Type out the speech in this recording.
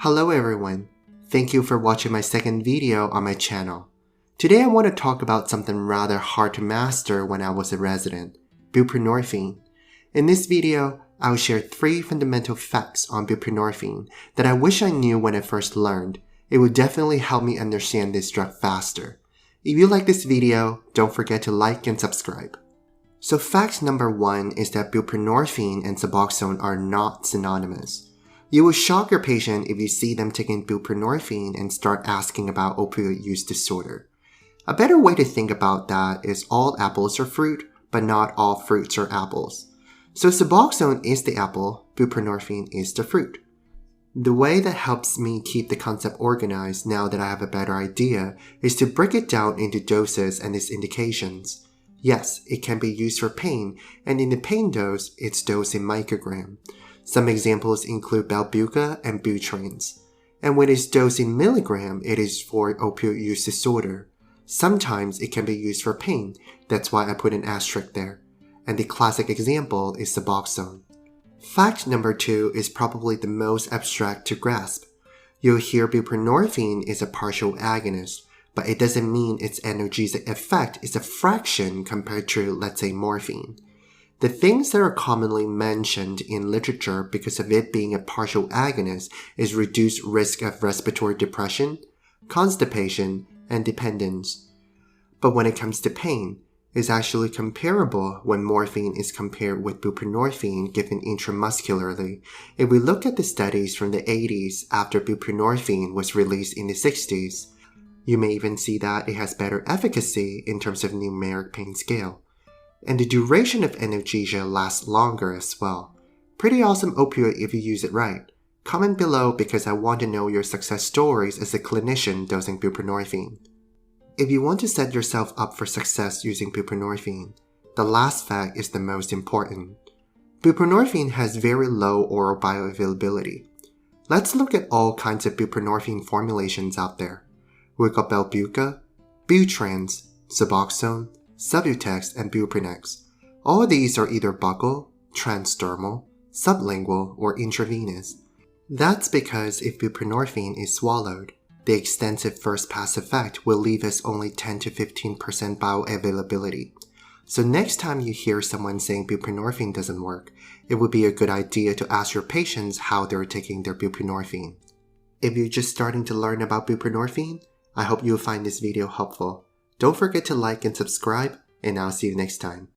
Hello everyone, thank you for watching my second video on my channel. Today I want to talk about something rather hard to master when I was a resident, buprenorphine. In this video, I will share 3 fundamental facts on buprenorphine that I wish I knew when I first learned. It would definitely help me understand this drug faster. If you like this video, don't forget to like and subscribe. So fact number 1 is that buprenorphine and Suboxone are not synonymous. You will shock your patient if you see them taking buprenorphine and start asking about opioid use disorder. A better way to think about that is all apples are fruit, but not all fruits are apples. So Suboxone is the apple, buprenorphine is the fruit. The way that helps me keep the concept organized now that I have a better idea is to break it down into doses and its indications. Yes, it can be used for pain, and in the pain dose, it's dosed in microgram. Some examples include Belbuca and Buprenorphine. And when it's dosed in milligram, it is for opioid use disorder. Sometimes it can be used for pain, that's why I put an asterisk there. And the classic example is Suboxone. Fact number 2 is probably the most abstract to grasp. You'll hear buprenorphine is a partial agonist, but it doesn't mean its analgesic effect is a fraction compared to, let's say, morphine. The things that are commonly mentioned in literature because of it being a partial agonist is reduced risk of respiratory depression, constipation, and dependence. But when it comes to pain, it's actually comparable when morphine is compared with buprenorphine given intramuscularly. If we look at the studies from the 80s after buprenorphine was released in the 60s, you may even see that it has better efficacy in terms of numeric pain scale. And the duration of analgesia lasts longer as well. Pretty awesome opioid if you use it right. Comment below because I want to know your success stories as a clinician dosing buprenorphine. If you want to set yourself up for success using buprenorphine, the last fact is the most important. Buprenorphine has very low oral bioavailability. Let's look at all kinds of buprenorphine formulations out there. We've got Belbuca, Butrans, Suboxone, Subutex, and Buprenex. All these are either buccal, transdermal, sublingual, or intravenous. That's because if buprenorphine is swallowed, the extensive first-pass effect will leave us only 10 to 15% bioavailability. So next time you hear someone saying buprenorphine doesn't work, it would be a good idea to ask your patients how they're taking their buprenorphine. If you're just starting to learn about buprenorphine, I hope you'll find this video helpful. Don't forget to like and subscribe, and I'll see you next time.